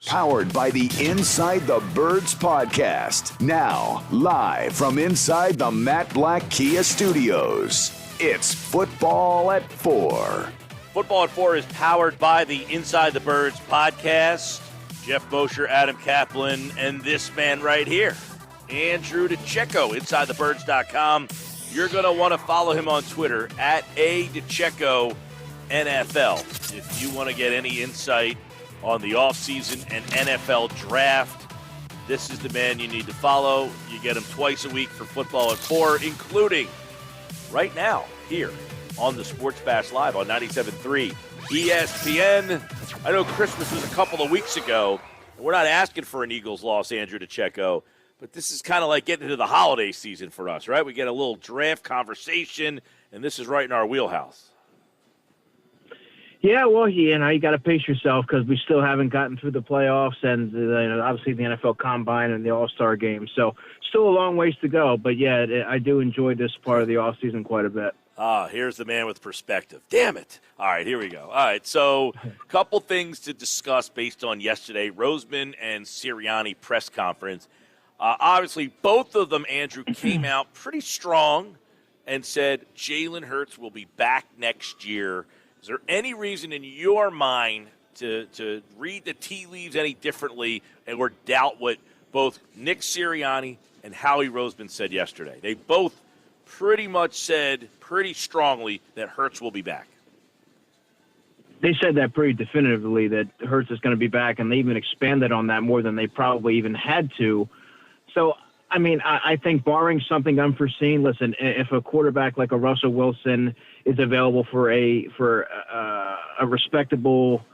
Powered by the Inside the Birds podcast. Now, live from inside the Matt Black Kia Studios, it's Football at 4. Football at 4 is powered by the Inside the Birds podcast. Jeff Mosher, Adam Kaplan, and this man right here, Andrew DiCecco, InsideTheBirds.com. You're going to want to follow him on Twitter, at @DiCecco NFL, if you want to get any insight on the offseason and NFL draft. This is the man you need to follow. You get him twice a week for Football at 4, including right now here on the Sports Bash Live on 97.3 ESPN. I know Christmas was a couple of weeks ago. We're not asking for an Eagles loss, Andrew DiCecco, but this is kind of like getting into the holiday season for us, right? We get a little draft conversation, and this is right in our wheelhouse. Yeah, well, you got to pace yourself because we still haven't gotten through the playoffs and obviously the NFL Combine and the All-Star Game. So still a long ways to go. But, yeah, I do enjoy this part of the offseason quite a bit. Here's the man with perspective. Damn it. All right, here we go. All right, so a couple things to discuss based on yesterday, Roseman and Sirianni press conference. Obviously, both of them, Andrew, came out pretty strong and said Jalen Hurts will be back next year. Is there any reason in your mind to read the tea leaves any differently or doubt what both Nick Sirianni and Howie Roseman said yesterday? They both pretty much said pretty strongly that Hurts will be back. They said that pretty definitively, that Hurts is going to be back, and they even expanded on that more than they probably even had to. So, I mean, I think barring something unforeseen, listen, if a quarterback like a Russell Wilson is available for a respectable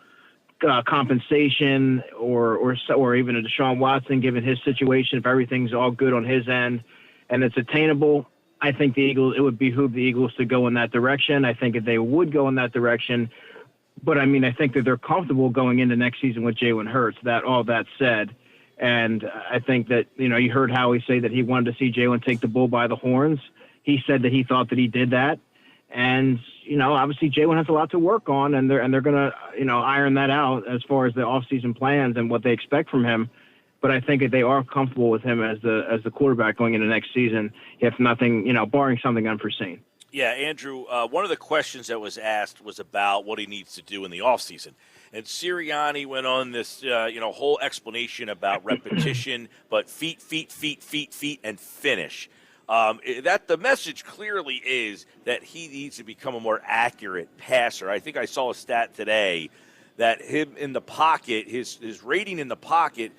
compensation, or even a Deshaun Watson, given his situation, if everything's all good on his end and it's attainable, I think it would behoove the Eagles to go in that direction. I think if they would go in that direction, but I mean, I think that they're comfortable going into next season with Jalen Hurts. All that said. And I think that, you heard Howie say that he wanted to see Jalen take the bull by the horns. He said that he thought that he did that. And, obviously Jalen has a lot to work on, and they're going to, iron that out as far as the offseason plans and what they expect from him. But I think that they are comfortable with him as the quarterback going into next season, if nothing, barring something unforeseen. Yeah, Andrew, one of the questions that was asked was about what he needs to do in the offseason. And Sirianni went on this, whole explanation about repetition, but feet, and finish. That the message clearly is that he needs to become a more accurate passer. I think I saw a stat today that him in the pocket, his rating in the pocket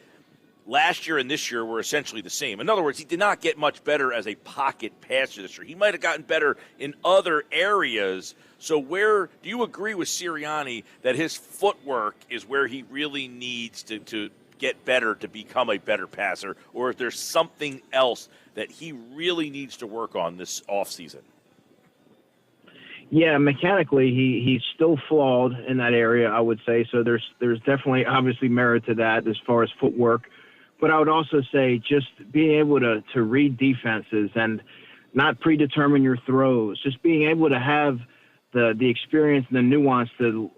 last year and this year were essentially the same. In other words, he did not get much better as a pocket passer this year. He might have gotten better in other areas. So do you agree with Sirianni that his footwork is where he really needs to get better to become a better passer, or if there's something else that he really needs to work on this offseason? Yeah, mechanically, he's still flawed in that area, I would say. So there's definitely obviously merit to that as far as footwork. But I would also say just being able to read defenses and not predetermine your throws, just being able to have the experience and the nuance to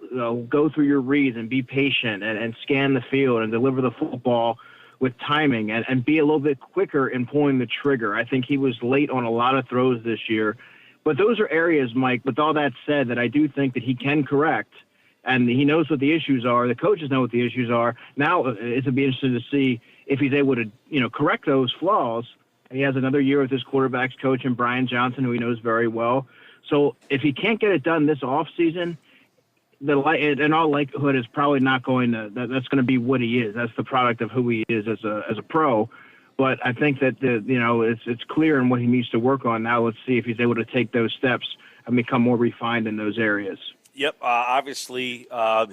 go through your reads and be patient and scan the field and deliver the football with timing and be a little bit quicker in pulling the trigger. I think he was late on a lot of throws this year. But those are areas, Mike, with all that said, that I do think that he can correct. And he knows what the issues are. The coaches know what the issues are. Now it'll be interesting to see if he's able to, correct those flaws. And he has another year with his quarterbacks coach and Brian Johnson, who he knows very well. So if he can't get it done this offseason, in all likelihood is probably not going to. That's going to be what he is. That's the product of who he is as a pro. But I think that it's clear in what he needs to work on. Now let's see if he's able to take those steps and become more refined in those areas. Yep. Obviously, I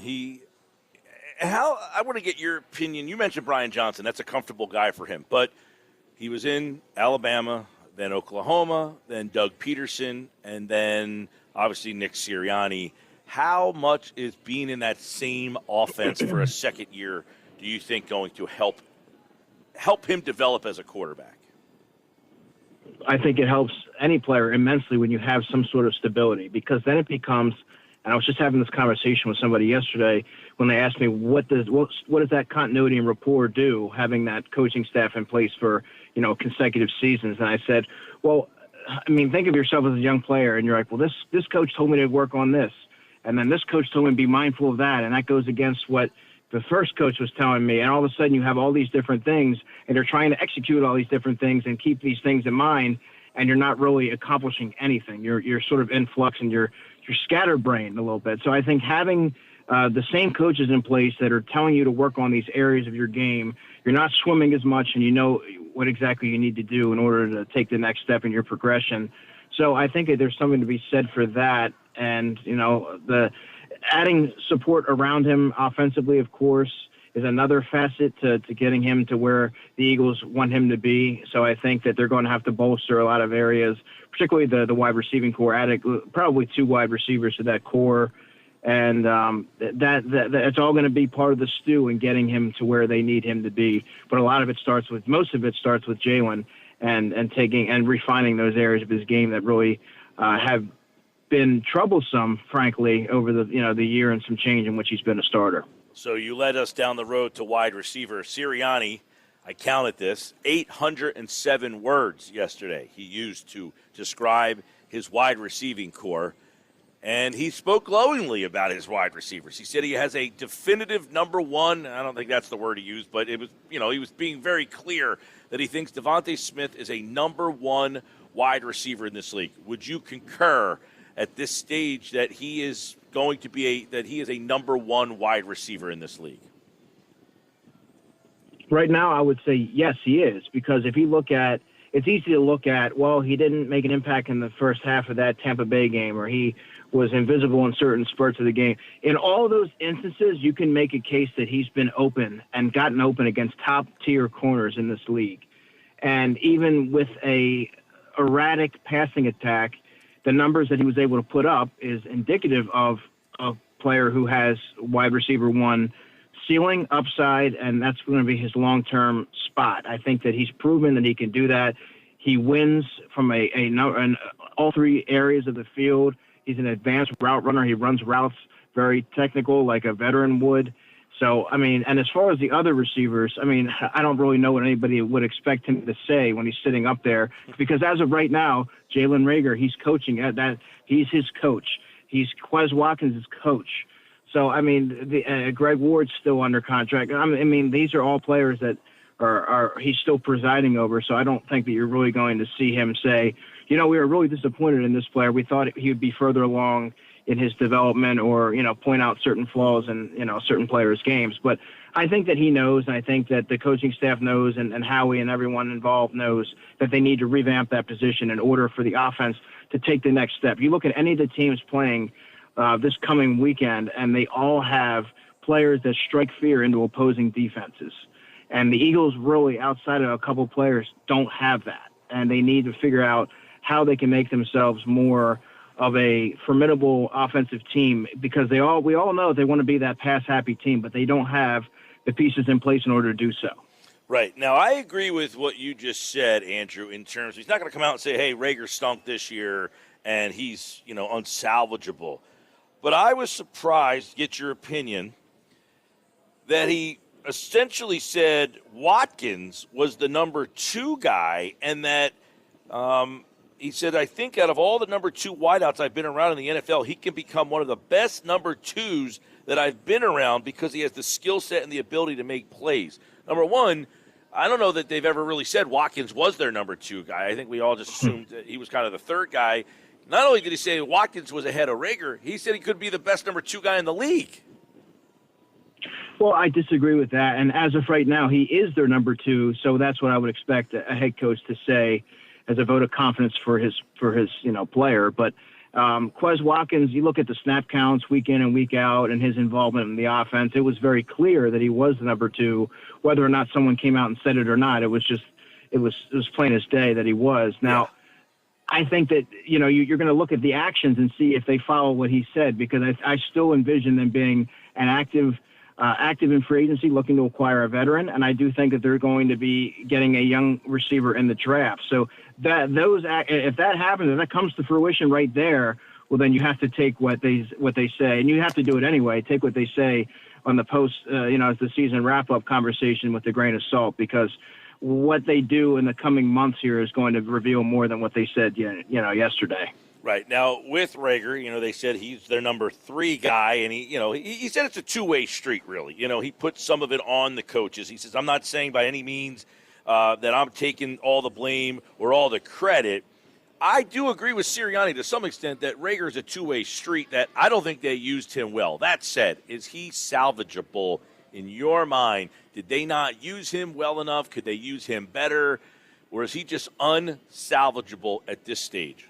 want to get your opinion. You mentioned Brian Johnson. That's a comfortable guy for him. But he was in Alabama, then Oklahoma, then Doug Peterson, and then obviously Nick Sirianni. How much is being in that same offense for a second year, do you think, going to help him develop as a quarterback? I think it helps any player immensely when you have some sort of stability, because then it becomes And I was just having this conversation with somebody yesterday when they asked me what does that continuity and rapport do, having that coaching staff in place for, consecutive seasons. And I said, well, I mean, think of yourself as a young player, and you're like, well, this coach told me to work on this, and then this coach told me to be mindful of that, and that goes against what the first coach was telling me. And all of a sudden you have all these different things, and you're trying to execute all these different things and keep these things in mind, and you're not really accomplishing anything. You're sort of in flux, and you're scatterbrained a little bit. So I think having the same coaches in place that are telling you to work on these areas of your game, you're not swimming as much, and you know what exactly you need to do in order to take the next step in your progression. So I think that there's something to be said for that. And, the adding support around him offensively, of course, is another facet to getting him to where the Eagles want him to be. So I think that they're going to have to bolster a lot of areas, particularly the wide receiving core, adding probably 2 wide receivers to that core. And that's all going to be part of the stew in getting him to where they need him to be. But most of it starts with Jalen and taking and refining those areas of his game that really have been troublesome, frankly, over the year and some change in which he's been a starter. So you led us down the road to wide receiver. Sirianni, I counted this, 807 words yesterday he used to describe his wide receiving core. And he spoke glowingly about his wide receivers. He said he has a definitive number one. I don't think that's the word he used, but it was, he was being very clear that he thinks Devontae Smith is a number one wide receiver in this league. Would you concur at this stage that he is going to be a number one wide receiver in this league? Right now, I would say yes, he is, because if you look at, it's easy to look at, well, he didn't make an impact in the first half of that Tampa Bay game, or he was invisible in certain spurts of the game. In all those instances, you can make a case that he's been open and gotten open against top-tier corners in this league. And even with a erratic passing attack, the numbers that he was able to put up is indicative of a player who has wide receiver one ceiling, upside, and that's going to be his long-term spot. I think that he's proven that he can do that. He wins from all 3 areas of the field. He's an advanced route runner. He runs routes very technical, like a veteran would. So, and as far as the other receivers, I don't really know what anybody would expect him to say when he's sitting up there, because as of right now, Jalen Reagor, he's coaching at that. He's his coach. He's Quez Watkins' coach. So, Greg Ward's still under contract. These are all players that are he's still presiding over. So I don't think that you're really going to see him say, we were really disappointed in this player. We thought he would be further along in his development, or, point out certain flaws in, certain players' games. But I think that he knows, and I think that the coaching staff knows, and Howie and everyone involved knows that they need to revamp that position in order for the offense to take the next step. You look at any of the teams playing this coming weekend, and they all have players that strike fear into opposing defenses. And the Eagles really, outside of a couple players, don't have that. And they need to figure out how they can make themselves more of a formidable offensive team, because we all know they want to be that pass-happy team, but they don't have the pieces in place in order to do so. Right. Now, I agree with what you just said, Andrew, in terms of he's not going to come out and say, hey, Reagor stunk this year and he's, unsalvageable. But I was surprised, get your opinion, that he essentially said Watkins was the number 2 guy, and that he said, I think out of all the number 2 wideouts I've been around in the NFL, he can become one of the best number 2s that I've been around because he has the skill set and the ability to make plays. Number one, I don't know that they've ever really said Watkins was their number 2 guy. I think we all just assumed that he was kind of the 3rd guy. Not only did he say Watkins was ahead of Reagor, he said he could be the best number 2 guy in the league. Well, I disagree with that. And as of right now, he is their number 2. So that's what I would expect a head coach to say as a vote of confidence for his player. But Quez Watkins, you look at the snap counts week in and week out and his involvement in the offense, it was very clear that he was the number 2, whether or not someone came out and said it or not. It was plain as day that he was. Now, I think that, you're going to look at the actions and see if they follow what he said, because I still envision them being an active in free agency, looking to acquire a veteran, and I do think that they're going to be getting a young receiver in the draft. So if that happens, if that comes to fruition right there, well, then you have to take what they say, and you have to do it anyway. Take what they say on the post, as the season wrap-up conversation with a grain of salt, because what they do in the coming months here is going to reveal more than what they said, yesterday. Right. Now, with Reagor, they said he's their number 3 guy, and he said it's a two-way street, really. He put some of it on the coaches. He says, I'm not saying by any means that I'm taking all the blame or all the credit. I do agree with Sirianni to some extent that Reagor is a two-way street, that I don't think they used him well. That said, is he salvageable in your mind? Did they not use him well enough? Could they use him better? Or is he just unsalvageable at this stage?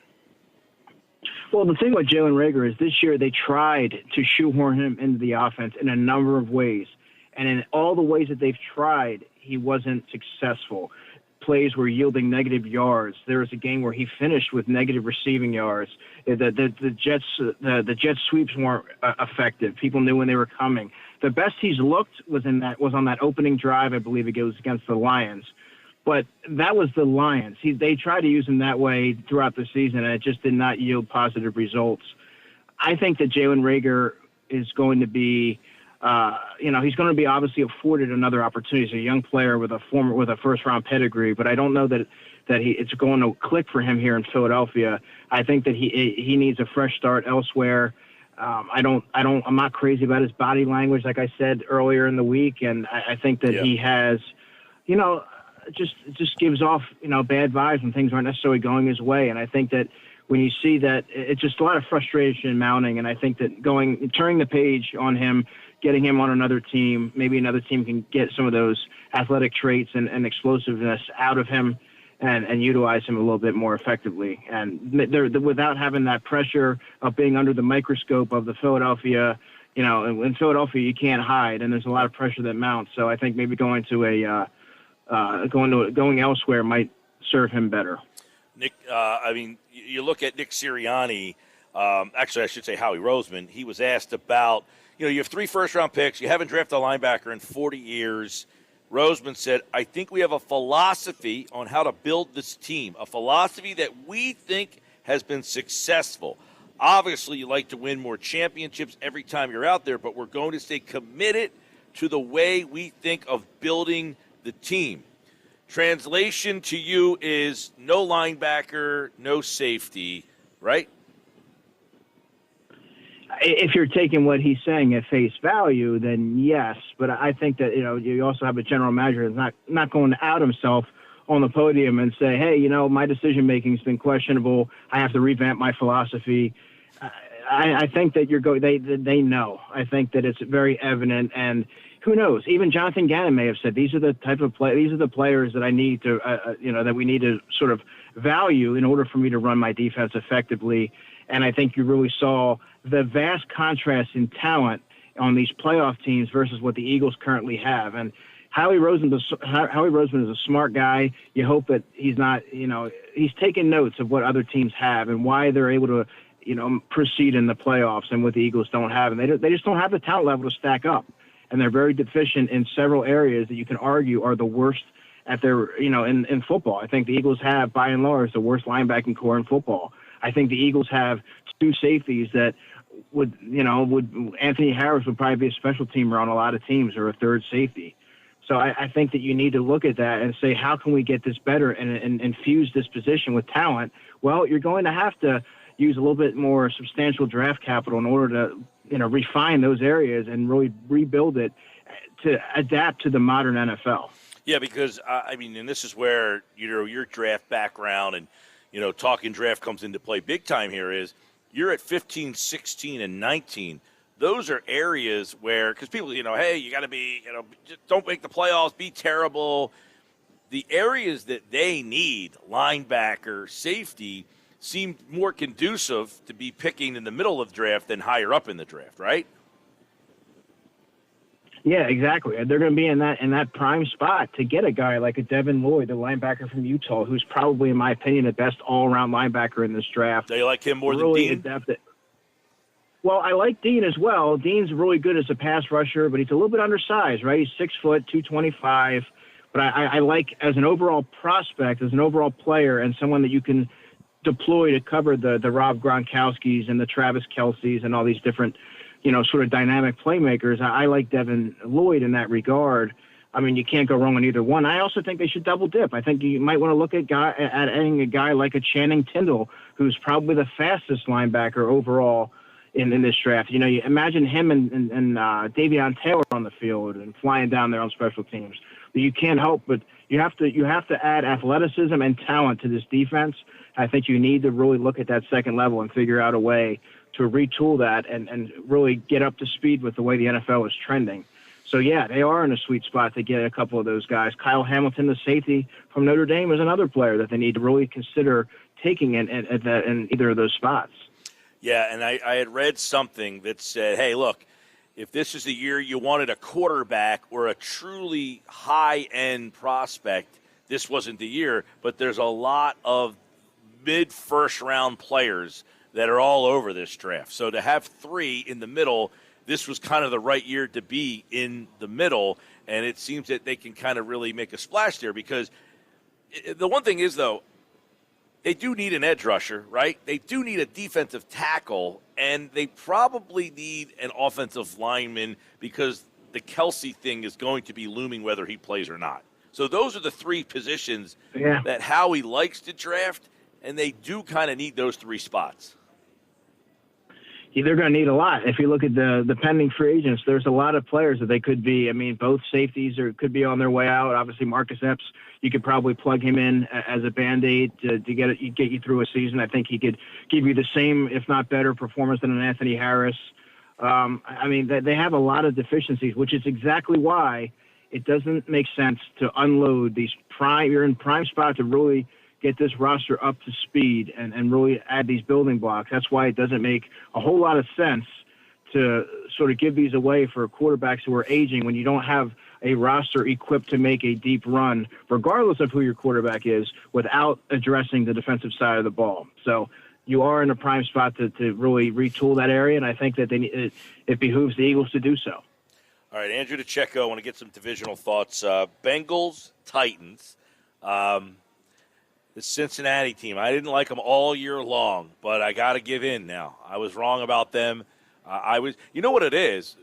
Well, the thing with Jalen Reagor is this year they tried to shoehorn him into the offense in a number of ways. And in all the ways that they've tried, he wasn't successful. Plays were yielding negative yards. There was a game where he finished with negative receiving yards. The Jets sweeps weren't effective. People knew when they were coming. The best he's looked was on that opening drive. I believe it was against the Lions. But that was the Lions. They tried to use him that way throughout the season, and it just did not yield positive results. I think that Jalen Reagor is going to be, he's going to be obviously afforded another opportunity. He's a young player with a first-round pedigree, but I don't know that it's going to click for him here in Philadelphia. I think that he needs a fresh start elsewhere. I'm not crazy about his body language, like I said earlier in the week, and I think that he has, just gives off, bad vibes when things aren't necessarily going his way. And I think that when you see that, it's just a lot of frustration mounting. And I think that turning the page on him, getting him on another team, maybe another team can get some of those athletic traits and explosiveness out of him and utilize him a little bit more effectively. And without having that pressure of being under the microscope of the Philadelphia, in Philadelphia, you can't hide, and there's a lot of pressure that mounts. So I think maybe going elsewhere might serve him better. Nick, you look at Nick Sirianni. Actually, I should say Howie Roseman. He was asked about, you have 3 first-round picks. You haven't drafted a linebacker in 40 years. Roseman said, I think we have a philosophy on how to build this team, a philosophy that we think has been successful. Obviously, you like to win more championships every time you're out there, but we're going to stay committed to the way we think of building the team. Translation to you is no linebacker, no safety, right? If you're taking what he's saying at face value, then yes. But I think that, you also have a general manager that's not going to out himself on the podium and say, hey, my decision-making has been questionable. I have to revamp my philosophy. I think that they know. I think that it's very evident, and who knows? Even Jonathan Gannon may have said these are the players that I need to, that we need to sort of value in order for me to run my defense effectively. And I think you really saw the vast contrast in talent on these playoff teams versus what the Eagles currently have. And Howie Roseman is a smart guy. You hope that he's not, he's taking notes of what other teams have and why they're able to, proceed in the playoffs and what the Eagles don't have. And they just don't have the talent level to stack up. And they're very deficient in several areas that you can argue are the worst at their, in football. I think the Eagles have, by and large, the worst linebacking core in football. I think the Eagles have 2 safeties that would Anthony Harris would probably be a special teamer on a lot of teams, or a third safety. So I think that you need to look at that and say, how can we get this better and infuse this position with talent? Well, you're going to have to use a little bit more substantial draft capital in order to, refine those areas and really rebuild it to adapt to the modern NFL. Yeah, because, and this is where, your draft background and, talking draft comes into play big time here is you're at 15, 16, and 19. Those are areas where, because people, hey, you got to be, just don't make the playoffs, be terrible. The areas that they need, linebacker, safety, seem more conducive to be picking in the middle of the draft than higher up in the draft, right? Yeah, exactly. They're going to be in that prime spot to get a guy like a Devin Lloyd, the linebacker from Utah, who's probably, in my opinion, the best all-around linebacker in this draft. Do you like him more really than Dean? Adapted. Well, I like Dean as well. Dean's really good as a pass rusher, but he's a little bit undersized, right? He's 6 foot, 225. But I like, as an overall prospect, as an overall player, and someone that you can deploy to cover the Rob Gronkowskis and the Travis Kelce's and all these different, sort of dynamic playmakers. I like Devin Lloyd in that regard. I mean, you can't go wrong on either one. I also think they should double dip. I think you might want to look at adding a guy like a Channing Tindall, who's probably the fastest linebacker overall in this draft. You imagine him and Davion Taylor on the field and flying down there on special teams. But you can't help but you have to add athleticism and talent to this defense. I think you need to really look at that second level and figure out a way to retool that and really get up to speed with the way the NFL is trending. So, yeah, they are in a sweet spot to get a couple of those guys. Kyle Hamilton, the safety from Notre Dame, is another player that they need to really consider taking in either of those spots. Yeah, and I had read something that said, hey, look, if this is the year you wanted a quarterback or a truly high-end prospect, this wasn't the year. But there's a lot of mid-first-round players that are all over this draft. So to have 3 in the middle, this was kind of the right year to be in the middle, and it seems that they can kind of really make a splash there because the one thing is, though, they do need an edge rusher, right? They do need a defensive tackle, and they probably need an offensive lineman because the Kelce thing is going to be looming whether he plays or not. So those are the 3 positions that Howie likes to draft, and they do kind of need those 3 spots. They're going to need a lot. If you look at the pending free agents, there's a lot of players that they could be. I mean, both safeties could be on their way out. Obviously, Marcus Epps, you could probably plug him in as a Band-Aid to get you through a season. I think he could give you the same, if not better, performance than an Anthony Harris. I mean, they have a lot of deficiencies, which is exactly why it doesn't make sense to unload these you're in prime spot to really get this roster up to speed and really add these building blocks. That's why it doesn't make a whole lot of sense to sort of give these away for quarterbacks who are aging when you don't have a roster equipped to make a deep run, regardless of who your quarterback is, without addressing the defensive side of the ball. So you are in a prime spot to really retool that area, and I think that it behooves the Eagles to do so. All right, Andrew DiCecco, I want to get some divisional thoughts. Bengals, Titans. The Cincinnati team, I didn't like them all year long, but I got to give in now. I was wrong about them. You know what it is?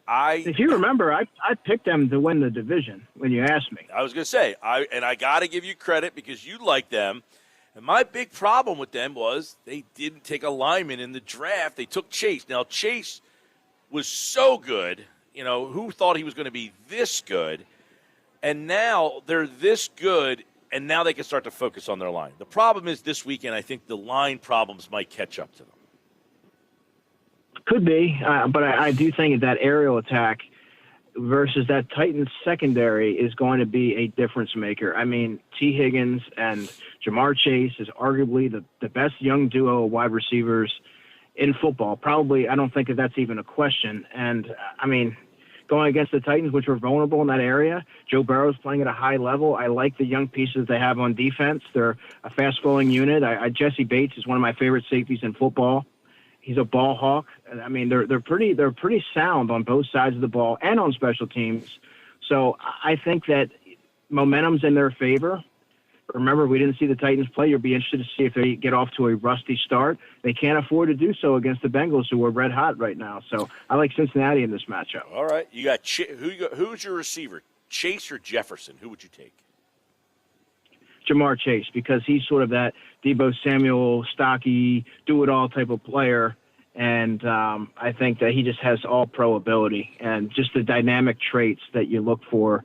If you remember, I picked them to win the division when you asked me. I was going to say, I got to give you credit because you like them. And my big problem with them was they didn't take a lineman in the draft. They took Chase. Now, Chase was so good. Who thought he was going to be this good? And now they're this good, and now they can start to focus on their line. The problem is this weekend, I think the line problems might catch up to them. Could be, but I do think that aerial attack versus that Titans secondary is going to be a difference maker. I mean, T. Higgins and Jamar Chase is arguably the best young duo of wide receivers in football. Probably, I don't think that that's even a question. And, I mean, going against the Titans, which were vulnerable in that area, Joe Burrow's playing at a high level. I like the young pieces they have on defense. They're a fast-flowing unit. Jesse Bates is one of my favorite safeties in football. He's a ball hawk. I mean, they're pretty sound on both sides of the ball and on special teams. So I think that momentum's in their favor. Remember, we didn't see the Titans play. You'll be interested to see if they get off to a rusty start. They can't afford to do so against the Bengals, who are red hot right now. So I like Cincinnati in this matchup. All right, you got who's your receiver, Chase or Jefferson? Who would you take? Jamar Chase, because he's sort of that Deebo Samuel, stocky, do-it-all type of player. And I think that he just has all-pro ability and just the dynamic traits that you look for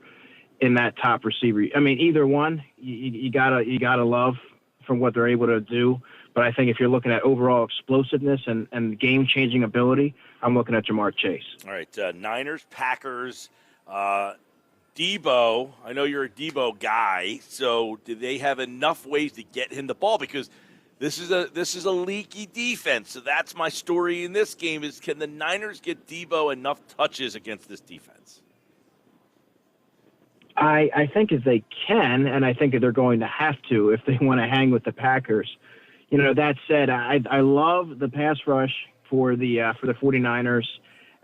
in that top receiver. I mean, either one, you gotta love from what they're able to do. But I think if you're looking at overall explosiveness and game-changing ability, I'm looking at Jamar Chase. All right, Niners, Packers, Deebo, I know you're a Deebo guy, so do they have enough ways to get him the ball? Because this is a leaky defense. So that's my story in this game is can the Niners get Deebo enough touches against this defense? I think that they can, and I think that they're going to have to if they want to hang with the Packers. That said, I love the pass rush for the 49ers.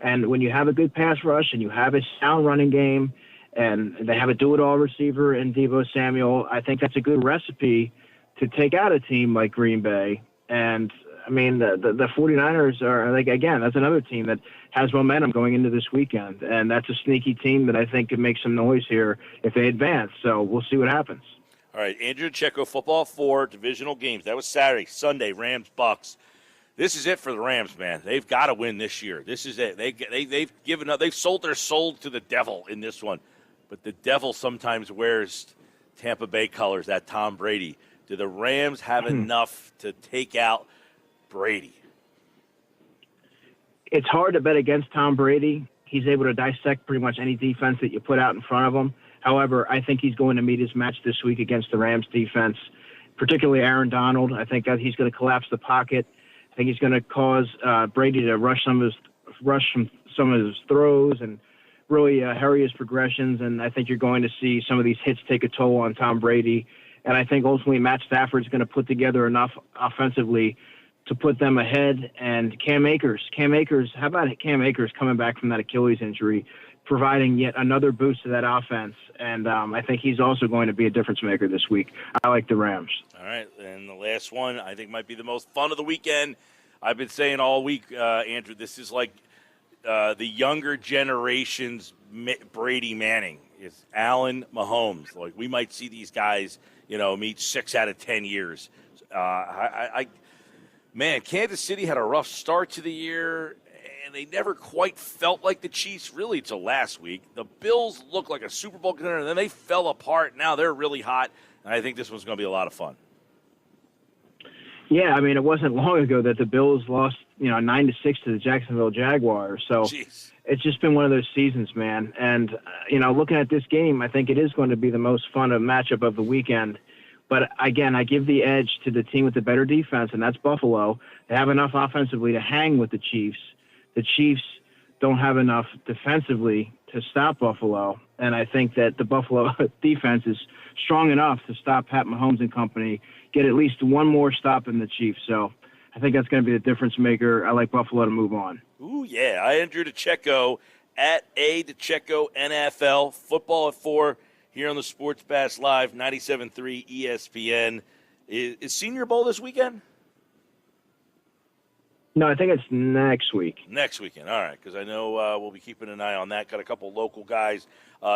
And when you have a good pass rush and you have a sound running game, and they have a do-it-all receiver in Deebo Samuel, I think that's a good recipe to take out a team like Green Bay. And, I mean, the 49ers are, like, again, that's another team that has momentum going into this weekend. And that's a sneaky team that I think could make some noise here if they advance. So we'll see what happens. All right, Andrew DiCecco, Football 4, divisional games. That was Saturday. Sunday, Rams, Bucks. This is it for the Rams, man. They've got to win this year. This is it. They've given up. They've sold their soul to the devil in this one. But the devil sometimes wears Tampa Bay colors, that Tom Brady. Do the Rams have enough to take out Brady? It's hard to bet against Tom Brady. He's able to dissect pretty much any defense that you put out in front of him. However, I think he's going to meet his match this week against the Rams defense, particularly Aaron Donald. I think that he's going to collapse the pocket. I think he's going to cause Brady to rush some of his throws and really hurry his progressions. And I think you're going to see some of these hits take a toll on Tom Brady. And I think ultimately Matt Stafford's going to put together enough offensively to put them ahead. And Cam Akers, how about Cam Akers coming back from that Achilles injury, providing yet another boost to that offense? And I think he's also going to be a difference maker this week. I like the Rams. All right, and the last one I think might be the most fun of the weekend. I've been saying all week, Andrew, this is like the younger generation's Brady Manning. It's Allen Mahomes. Like, we might see these guys, meet 6 out of 10 years. Man, Kansas City had a rough start to the year, and they never quite felt like the Chiefs really till last week. The Bills looked like a Super Bowl contender, and then they fell apart. Now they're really hot, and I think this one's going to be a lot of fun. Yeah, I mean, it wasn't long ago that the Bills lost, 9-6 to the Jacksonville Jaguars. So Jeez. It's just been one of those seasons, man. And, looking at this game, I think it is going to be the most fun matchup of the weekend. But, again, I give the edge to the team with the better defense, and that's Buffalo. They have enough offensively to hang with the Chiefs. The Chiefs don't have enough defensively to stop Buffalo. And I think that the Buffalo defense is strong enough to stop Pat Mahomes and company, get at least one more stop in the Chiefs. So I think that's going to be the difference maker. I like Buffalo to move on. Ooh, yeah. I Andrew DiCecco at DiCecco NFL. Football at 4 here on the Sports Bash Live, 97.3 ESPN. Is Senior Bowl this weekend? No, I think it's next week. Next weekend, all right, because I know we'll be keeping an eye on that. Got a couple local guys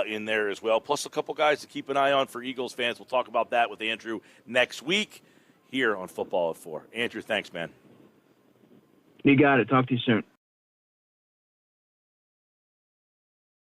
in there as well, plus a couple guys to keep an eye on for Eagles fans. We'll talk about that with Andrew next week here on Football at 4. Andrew, thanks, man. You got it. Talk to you soon.